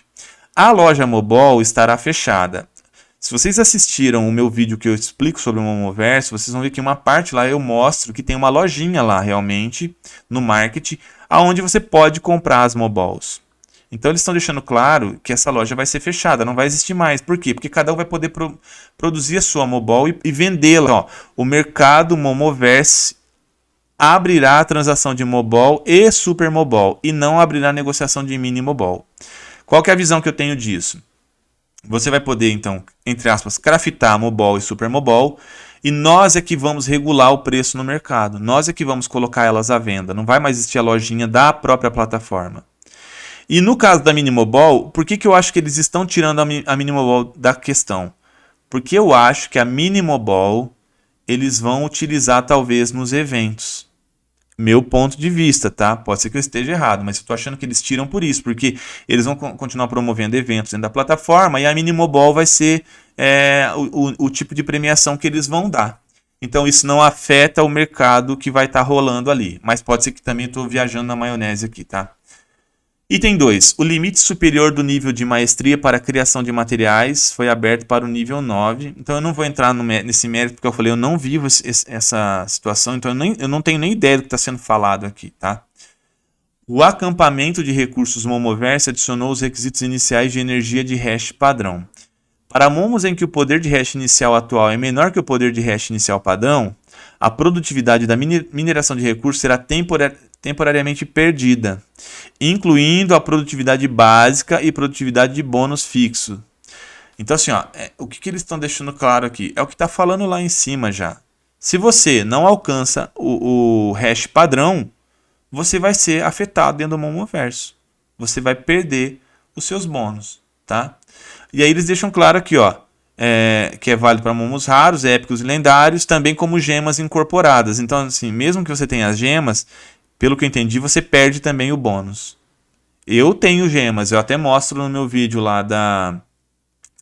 A loja Mobol estará fechada. Se vocês assistiram o meu vídeo que eu explico sobre o Momoverso, vocês vão ver que uma parte lá eu mostro que tem uma lojinha lá realmente, no market, onde você pode comprar as Mobols. Então eles estão deixando claro que essa loja vai ser fechada, não vai existir mais. Por quê? Porque cada um vai poder produzir a sua Mobol e vendê-la. O mercado Momoverse abrirá a transação de Mobol e Super Mobol e não abrirá a negociação de mini Mobol. Qual que é a visão que eu tenho disso? Você vai poder, então, entre aspas, craftar Mobol e Super Mobol E nós é que vamos regular o preço no mercado. Nós é que vamos colocar elas à venda. Não vai mais existir a lojinha da própria plataforma. E no caso da Minimobol, por que eu acho que eles estão tirando a Minimobol da questão? Porque eu acho que a Minimobol eles vão utilizar talvez nos eventos. Meu ponto de vista, tá? Pode ser que eu esteja errado, mas eu tô achando que eles tiram por isso, porque eles vão continuar promovendo eventos dentro da plataforma e a Minimobol vai ser o tipo de premiação que eles vão dar. Então isso não afeta o mercado que vai estar rolando ali, mas pode ser que também estou viajando na maionese aqui, tá? Item 2. O limite superior do nível de maestria para a criação de materiais foi aberto para o nível 9. Então eu não vou entrar nesse mérito, porque eu falei, eu não vivo essa situação, então eu não tenho nem ideia do que está sendo falado aqui, tá? O acampamento de recursos Momoverse adicionou os requisitos iniciais de energia de hash padrão. Para momos em que o poder de hash inicial atual é menor que o poder de hash inicial padrão, a produtividade da mineração de recursos será temporariamente perdida, incluindo a produtividade básica e produtividade de bônus fixo. Então, assim, ó, o que eles estão deixando claro aqui? É o que está falando lá em cima já. Se você não alcança o hash padrão, você vai ser afetado dentro do Momoverso. Você vai perder os seus bônus, tá? E aí eles deixam claro aqui, ó, que é válido para momos raros, épicos e lendários, também como gemas incorporadas. Então, assim, mesmo que você tenha as gemas, pelo que eu entendi, você perde também o bônus. Eu tenho gemas, eu até mostro no meu vídeo lá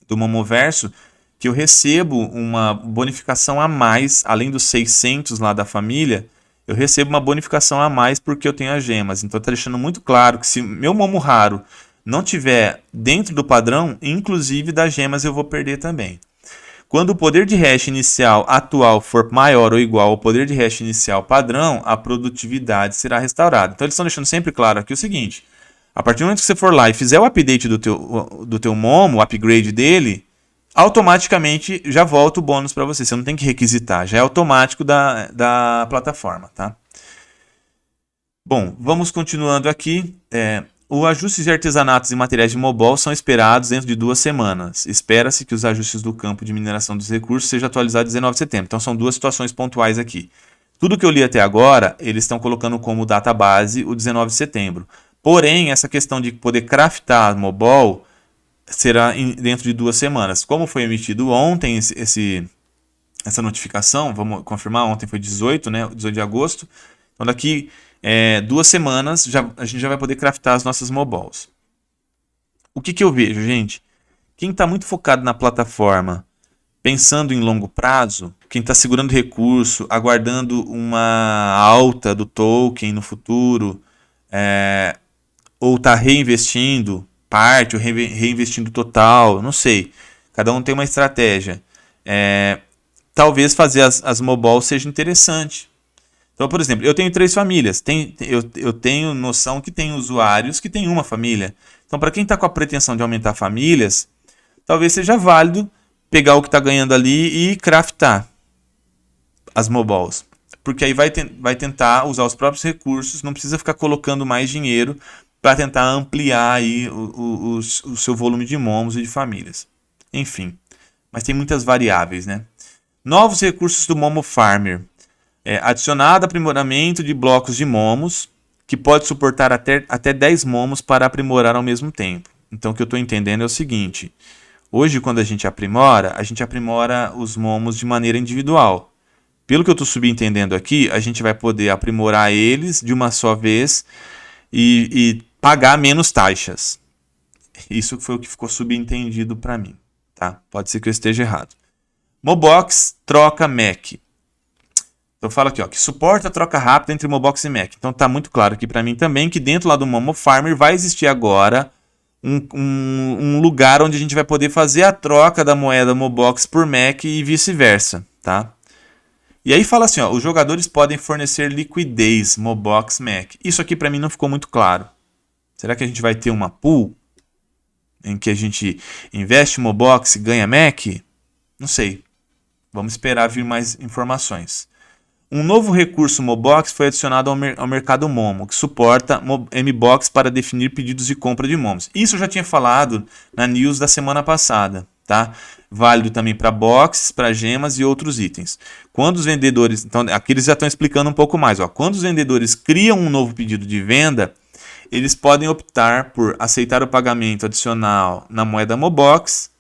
do Momoverso, que eu recebo uma bonificação a mais, além dos 600 lá da família, eu recebo uma bonificação a mais porque eu tenho as gemas. Então está deixando muito claro que se meu Momo raro não tiver dentro do padrão, inclusive das gemas eu vou perder também. Quando o poder de hash inicial atual for maior ou igual ao poder de hash inicial padrão, a produtividade será restaurada. Então eles estão deixando sempre claro aqui o seguinte: a partir do momento que você for lá e fizer o update do teu Momo, o upgrade dele, automaticamente já volta o bônus para você. Você não tem que requisitar, já é automático da plataforma, tá? Bom, vamos continuando aqui. Os ajustes de artesanatos e materiais de Mobol são esperados dentro de 2 semanas. Espera-se que os ajustes do campo de mineração dos recursos sejam atualizados em 19 de setembro. Então são 2 situações pontuais aqui. Tudo que eu li até agora, eles estão colocando como data base o 19 de setembro. Porém, essa questão de poder craftar Mobol será dentro de 2 semanas. Como foi emitido ontem essa notificação, vamos confirmar, ontem foi 18, né? 18 de agosto. Então daqui 2 semanas a gente já vai poder craftar as nossas Mobols. O que eu vejo, gente? Quem está muito focado na plataforma, pensando em longo prazo, quem está segurando recurso, aguardando uma alta do token no futuro, ou está reinvestindo parte ou reinvestindo total, não sei. Cada um tem uma estratégia. Talvez fazer as Mobols seja interessante. Então, por exemplo, eu tenho 3 famílias. Eu tenho noção que tem usuários que tem uma família. Então, para quem está com a pretensão de aumentar famílias, talvez seja válido pegar o que está ganhando ali e craftar as Mobols. Porque aí vai tentar usar os próprios recursos, não precisa ficar colocando mais dinheiro para tentar ampliar aí o seu volume de momos e de famílias. Enfim, mas tem muitas variáveis, né? Novos recursos do Momo Farmer. Adicionado aprimoramento de blocos de momos, que pode suportar até 10 momos para aprimorar ao mesmo tempo. Então o que eu estou entendendo é o seguinte: hoje quando a gente aprimora os momos de maneira individual. Pelo que eu estou subentendendo aqui, a gente vai poder aprimorar eles de uma só vez e pagar menos taxas. Isso foi o que ficou subentendido para mim, tá? Pode ser que eu esteja errado. Mobox troca Mac. Então eu falo aqui, ó, que suporta a troca rápida entre Mobox e Mac. Então tá muito claro aqui para mim também que dentro lá do Momo Farmer vai existir agora um lugar onde a gente vai poder fazer a troca da moeda Mobox por Mac e vice-versa, tá? E aí fala assim, ó, os jogadores podem fornecer liquidez Mobox Mac. Isso aqui para mim não ficou muito claro. Será que a gente vai ter uma pool em que a gente investe Mobox e ganha Mac? Não sei. Vamos esperar vir mais informações. Um novo recurso Mobox foi adicionado ao mercado Momo, que suporta Mbox para definir pedidos de compra de Momos. Isso eu já tinha falado na news da semana passada, tá? válido também para boxes, para gemas e outros itens. Quando os vendedores, então aqui eles já estão explicando um pouco mais, ó. Quando os vendedores criam um novo pedido de venda, eles podem optar por aceitar o pagamento adicional na moeda Mobox,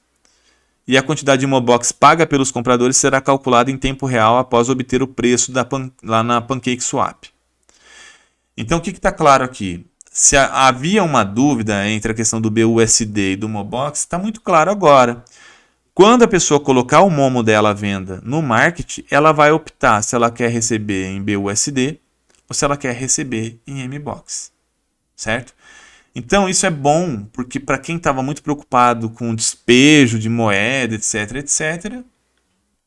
e a quantidade de Mobox paga pelos compradores será calculada em tempo real após obter o preço lá na PancakeSwap. Então o que está claro aqui? Se havia uma dúvida entre a questão do BUSD e do Mobox, está muito claro agora. Quando a pessoa colocar o Momo dela à venda no market, ela vai optar se ela quer receber em BUSD ou se ela quer receber em MBOX, certo? Então isso é bom, porque para quem estava muito preocupado com o despejo de moeda, etc, etc,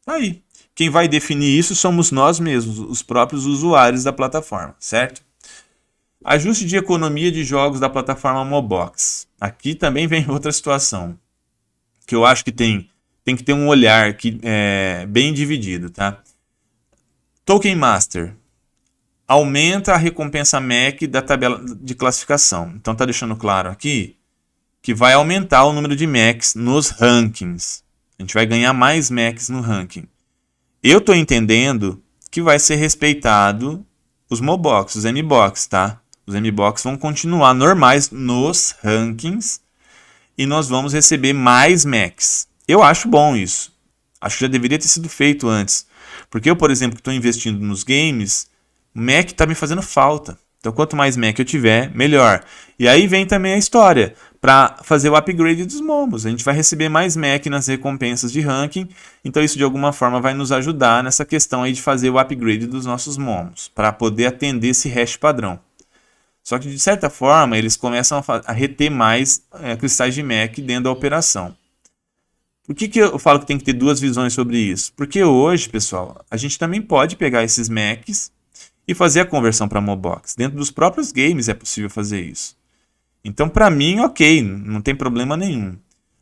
aí. Quem vai definir isso somos nós mesmos, os próprios usuários da plataforma, certo? Ajuste de economia de jogos da plataforma Mobox. Aqui também vem outra situação, que eu acho que tem que ter um olhar bem dividido, tá? Token Master aumenta a recompensa MAC da tabela de classificação. Então tá deixando claro aqui que vai aumentar o número de MACs nos rankings. A gente vai ganhar mais MACs no ranking. Eu tô entendendo que vai ser respeitado os Mobox, os MBOX, tá? Os MBOX vão continuar normais nos rankings e nós vamos receber mais MACs. Eu acho bom isso. Acho que já deveria ter sido feito antes. Porque eu, por exemplo, que estou investindo nos games, Mac está me fazendo falta. Então, quanto mais Mac eu tiver, melhor. E aí vem também a história. Para fazer o upgrade dos momos. A gente vai receber mais Mac nas recompensas de ranking. Então, isso de alguma forma vai nos ajudar nessa questão aí de fazer o upgrade dos nossos momos. Para poder atender esse hash padrão. Só que, de certa forma, eles começam a reter mais cristais de Mac dentro da operação. Por que eu falo que tem que ter duas visões sobre isso? Porque hoje, pessoal, a gente também pode pegar esses Macs e fazer a conversão para Mobox. Dentro dos próprios games é possível fazer isso. Então, para mim, ok, não tem problema nenhum.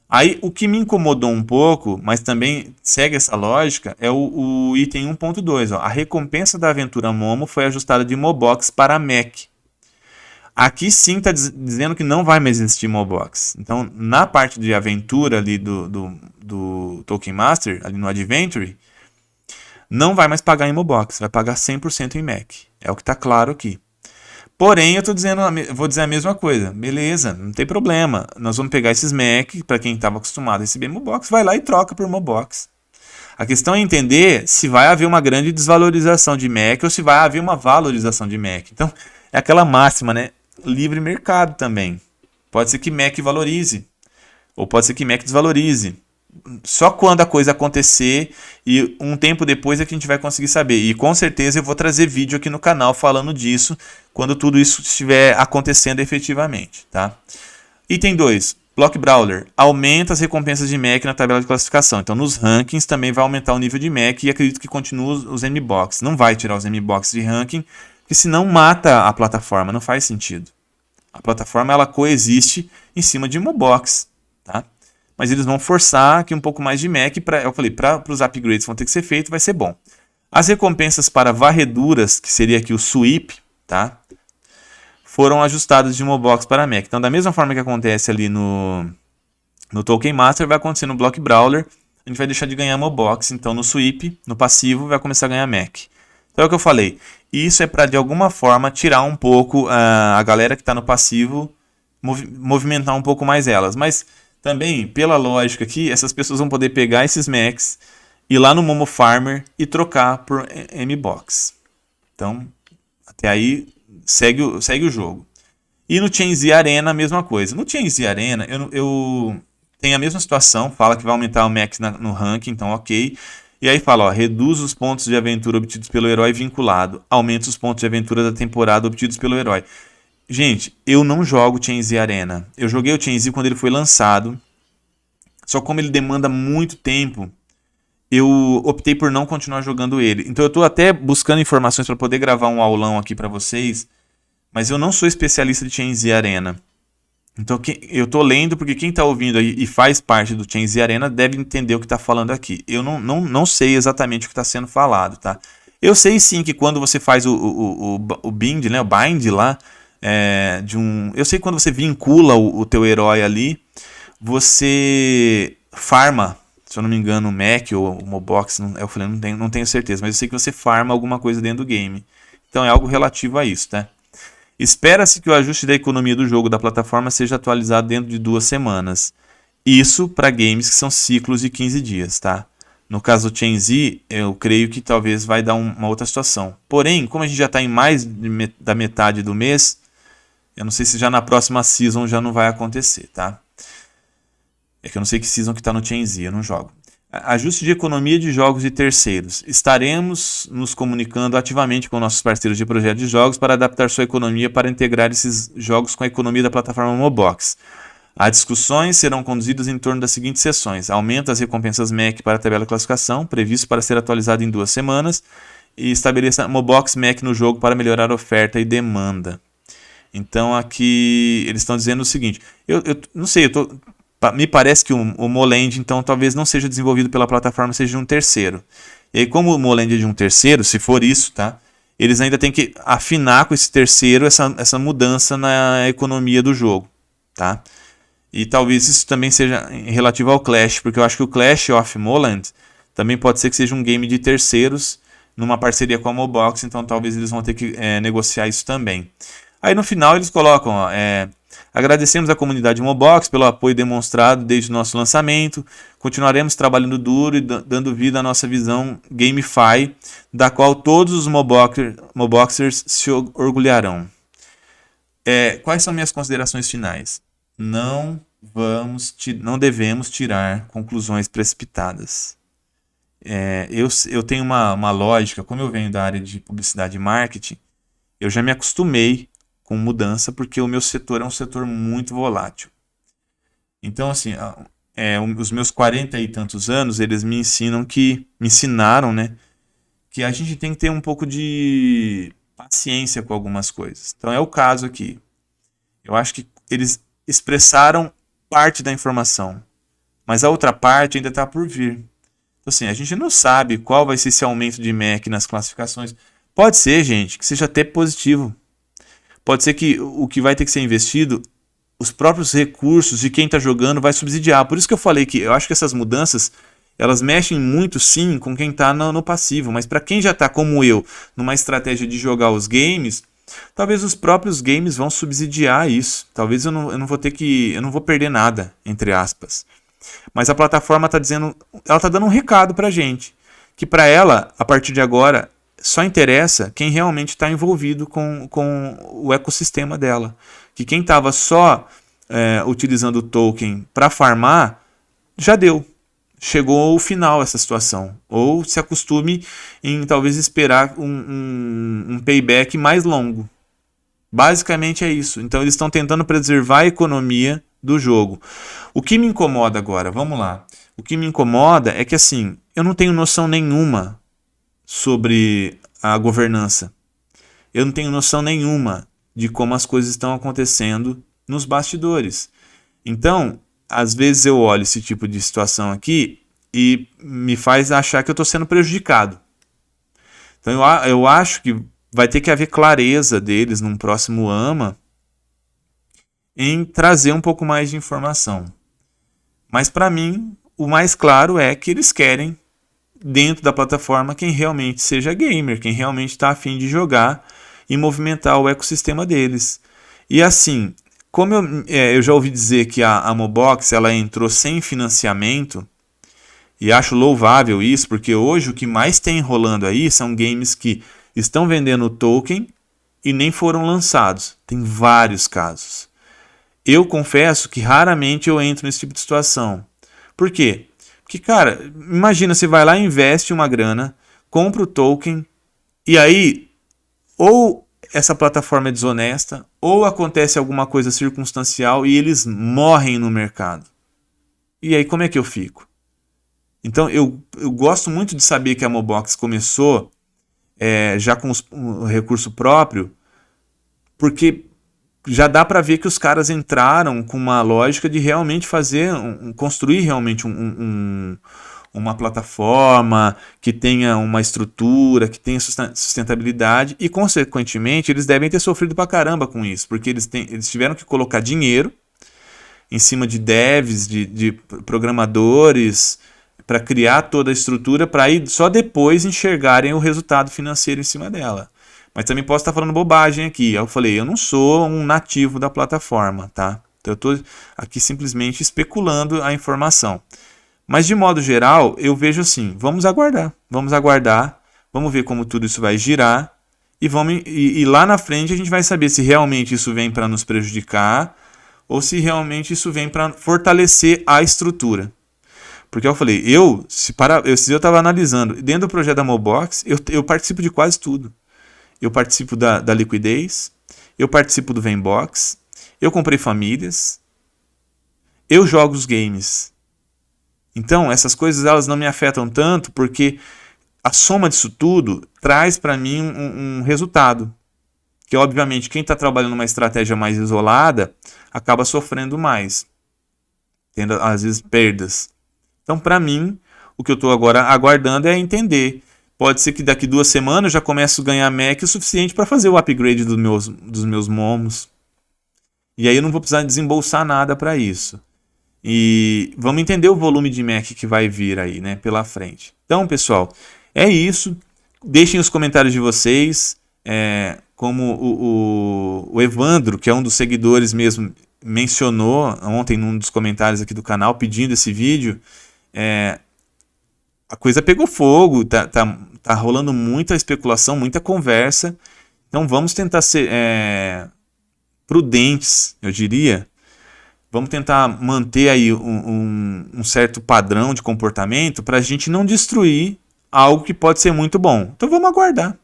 Aí, o que me incomodou um pouco, mas também segue essa lógica, é o item 1.2. A recompensa da aventura Momo foi ajustada de Mobox para Mac. Aqui sim está dizendo que não vai mais existir Mobox. Então, na parte de aventura ali do Token Master, ali no Adventure, não vai mais pagar em Mobox, vai pagar 100% em Mac. É o que está claro aqui. Porém, eu vou dizer a mesma coisa. Beleza, não tem problema. Nós vamos pegar esses Mac, para quem estava acostumado a receber Mobox, vai lá e troca por Mobox. A questão é entender se vai haver uma grande desvalorização de Mac ou se vai haver uma valorização de Mac. Então, é aquela máxima, né? Livre mercado também. Pode ser que Mac valorize, ou pode ser que Mac desvalorize. Só quando a coisa acontecer e um tempo depois é que a gente vai conseguir saber. E com certeza eu vou trazer vídeo aqui no canal falando disso quando tudo isso estiver acontecendo efetivamente, tá? Item 2. Block Brawler. Aumenta as recompensas de Mac na tabela de classificação. Então nos rankings também vai aumentar o nível de Mac e acredito que continue os MBOX. Não vai tirar os MBOX de ranking, porque senão mata a plataforma, não faz sentido. A plataforma ela coexiste em cima de Mobox, tá? Mas eles vão forçar aqui um pouco mais de Mac, eu falei, para os upgrades vão ter que ser feitos, vai ser bom. As recompensas para varreduras, que seria aqui o sweep, tá? Foram ajustadas de Mobox para Mac. Então, da mesma forma que acontece ali no Token Master, vai acontecer no Block Brawler, a gente vai deixar de ganhar Mobox, então no sweep, no passivo, vai começar a ganhar Mac. Então é o que eu falei, isso é para de alguma forma tirar um pouco a galera que está no passivo, movimentar um pouco mais elas. Mas também, pela lógica aqui, essas pessoas vão poder pegar esses Macs, ir lá no Momo Farmer e trocar por MBOX. Então, até aí segue o jogo. E no ChainZ Arena a mesma coisa. No ChainZ Arena eu tenho a mesma situação, fala que vai aumentar o Max no ranking, então ok. E aí fala, ó, reduz os pontos de aventura obtidos pelo herói vinculado, aumenta os pontos de aventura da temporada obtidos pelo herói. Gente, eu não jogo ChainZ Arena. Eu joguei o ChainZ quando ele foi lançado, só como ele demanda muito tempo, eu optei por não continuar jogando ele. Então eu estou até buscando informações para poder gravar um aulão aqui para vocês, mas eu não sou especialista de ChainZ Arena. Então eu estou lendo porque quem está ouvindo aí e faz parte do ChainZ Arena deve entender o que está falando aqui. Eu não sei exatamente o que está sendo falado, tá? Eu sei sim que quando você faz o bind, né, o bind lá, eu sei que quando você vincula o teu herói ali, você farma se eu não me engano, o Mac ou o Mobox, eu falei, não tenho certeza, mas eu sei que você farma alguma coisa dentro do game. Então é algo relativo a isso, tá? Espera-se que o ajuste da economia do jogo da plataforma seja atualizado dentro de 2 semanas. Isso para games que são ciclos de 15 dias, tá? No caso do Chain Z, eu creio que talvez vai dar uma outra situação. Porém, como a gente já está em mais da metade do mês, eu não sei se já na próxima season já não vai acontecer, tá? É que eu não sei que season que está no Chain Z, eu não jogo. Ajuste de economia de jogos de terceiros. Estaremos nos comunicando ativamente com nossos parceiros de projeto de jogos para adaptar sua economia para integrar esses jogos com a economia da plataforma Mobox. As discussões serão conduzidas em torno das seguintes sessões: aumenta as recompensas MEC para a tabela de classificação, previsto para ser atualizado em 2 semanas, e estabeleça Mobox MEC no jogo para melhorar a oferta e demanda. Então aqui eles estão dizendo o seguinte, eu não sei, me parece que o Moland então talvez não seja desenvolvido pela plataforma, seja de um terceiro. E aí, como o Moland é de um terceiro, se for isso, tá? Eles ainda têm que afinar com esse terceiro essa mudança na economia do jogo, tá? E talvez isso também seja relativo ao Clash, porque eu acho que o Clash of Moland também pode ser que seja um game de terceiros numa parceria com a Mobox, então talvez eles vão ter que negociar isso também. Aí no final eles colocam, agradecemos à comunidade Mobox pelo apoio demonstrado desde o nosso lançamento, continuaremos trabalhando duro e dando vida à nossa visão GameFi, da qual todos os Moboxers se orgulharão. Quais são minhas considerações finais? Não devemos tirar conclusões precipitadas. Eu tenho uma lógica, como eu venho da área de publicidade e marketing, eu já me acostumei com mudança, porque o meu setor é um setor muito volátil. Então, assim, os meus 40 e tantos anos, eles me ensinaram, né, que a gente tem que ter um pouco de paciência com algumas coisas. Então é o caso aqui. Eu acho que eles expressaram parte da informação, mas a outra parte ainda está por vir. Então, assim, a gente não sabe qual vai ser esse aumento de MEC nas classificações. Pode ser, gente, que seja até positivo. Pode ser que o que vai ter que ser investido, os próprios recursos de quem está jogando vai subsidiar. Por isso que eu falei que eu acho que essas mudanças, elas mexem muito, sim, com quem está no passivo. Mas para quem já está, como eu, numa estratégia de jogar os games, talvez os próprios games vão subsidiar isso. Talvez eu não vou perder nada, entre aspas. Mas a plataforma está dizendo, ela está dando um recado para a gente, que para ela, a partir de agora, só interessa quem realmente está envolvido com o ecossistema dela. Que quem estava só utilizando o token para farmar, já deu. Chegou ao final essa situação. Ou se acostume em talvez esperar um payback mais longo. Basicamente é isso. Então eles estão tentando preservar a economia do jogo. O que me incomoda agora, vamos lá. O que me incomoda é que assim, eu não tenho noção nenhuma sobre a governança. Eu não tenho noção nenhuma de como as coisas estão acontecendo nos bastidores. Então, às vezes eu olho esse tipo de situação aqui e me faz achar que eu estou sendo prejudicado. Então eu acho que vai ter que haver clareza deles num próximo AMA em trazer um pouco mais de informação. Mas para mim, o mais claro é que eles querem dentro da plataforma quem realmente seja gamer, quem realmente está a fim de jogar e movimentar o ecossistema deles. E assim, como eu já ouvi dizer que a Mobox ela entrou sem financiamento, e acho louvável isso, porque hoje o que mais tem rolando aí são games que estão vendendo o token e nem foram lançados. Tem vários casos. Eu confesso que raramente eu entro nesse tipo de situação. Por quê? Porque, cara, imagina, você vai lá e investe uma grana, compra o token, e aí, ou essa plataforma é desonesta, ou acontece alguma coisa circunstancial e eles morrem no mercado. E aí, como é que eu fico? Então, eu gosto muito de saber que a Mobox começou já com o recurso próprio, porque já dá para ver que os caras entraram com uma lógica de realmente construir realmente uma plataforma que tenha uma estrutura, que tenha sustentabilidade e, consequentemente, eles devem ter sofrido pra caramba com isso, porque eles tiveram que colocar dinheiro em cima de devs, de programadores, para criar toda a estrutura, para aí só depois enxergarem o resultado financeiro em cima dela. Mas também posso estar falando bobagem aqui. Eu falei, eu não sou um nativo da plataforma, tá? Então eu estou aqui simplesmente especulando a informação. Mas de modo geral, eu vejo assim, vamos aguardar, vamos ver como tudo isso vai girar e lá na frente a gente vai saber se realmente isso vem para nos prejudicar ou se realmente isso vem para fortalecer a estrutura. Porque eu falei, se eu estava analisando, dentro do projeto da Mobox, eu participo de quase tudo. Eu participo da liquidez, eu participo do Vembox, eu comprei famílias, eu jogo os games. Então, essas coisas elas não me afetam tanto porque a soma disso tudo traz para mim um resultado. Que, obviamente, quem está trabalhando uma estratégia mais isolada acaba sofrendo mais, tendo, às vezes, perdas. Então, para mim, o que eu estou agora aguardando é entender. Pode ser que daqui 2 semanas eu já comece a ganhar MEC o suficiente para fazer o upgrade dos meus momos. E aí eu não vou precisar desembolsar nada para isso. E vamos entender o volume de MEC que vai vir aí, né, pela frente. Então, pessoal, é isso. Deixem os comentários de vocês. Como o Evandro, que é um dos seguidores mesmo, mencionou ontem num dos comentários aqui do canal, pedindo esse vídeo, a coisa pegou fogo, tá rolando muita especulação, muita conversa. Então vamos tentar ser prudentes, eu diria. Vamos tentar manter aí um certo padrão de comportamento para a gente não destruir algo que pode ser muito bom. Então vamos aguardar.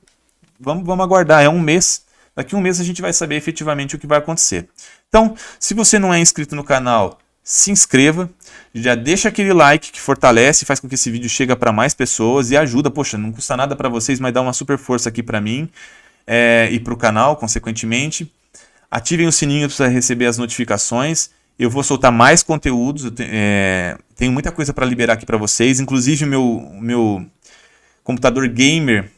Vamos aguardar, é um mês. Daqui a um mês a gente vai saber efetivamente o que vai acontecer. Então, se você não é inscrito no canal, se inscreva. Já deixa aquele like que fortalece, faz com que esse vídeo chegue para mais pessoas e ajuda. Poxa, não custa nada para vocês, mas dá uma super força aqui para mim e para o canal, consequentemente. Ativem o sininho para receber as notificações. Eu vou soltar mais conteúdos. Tenho muita coisa para liberar aqui para vocês. Inclusive o meu computador gamer,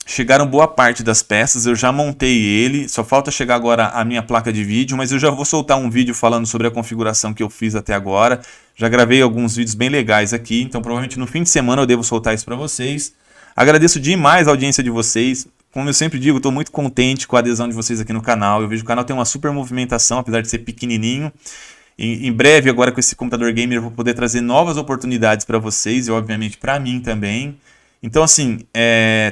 chegaram boa parte das peças, eu já montei ele, só falta chegar agora a minha placa de vídeo, mas eu já vou soltar um vídeo falando sobre a configuração que eu fiz até agora. Já gravei alguns vídeos bem legais aqui, então provavelmente no fim de semana eu devo soltar isso para vocês. Agradeço demais a audiência de vocês. Como eu sempre digo, estou muito contente com a adesão de vocês aqui no canal. Eu vejo que o canal tem uma super movimentação, apesar de ser pequenininho. Em breve, agora com esse computador gamer, eu vou poder trazer novas oportunidades para vocês e, obviamente, para mim também. Então, assim,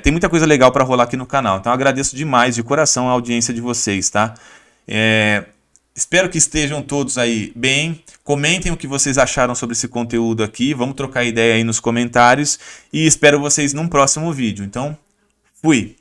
tem muita coisa legal para rolar aqui no canal. Então, eu agradeço demais, de coração, a audiência de vocês, tá? Espero que estejam todos aí bem. Comentem o que vocês acharam sobre esse conteúdo aqui. Vamos trocar ideia aí nos comentários. E espero vocês num próximo vídeo. Então, fui!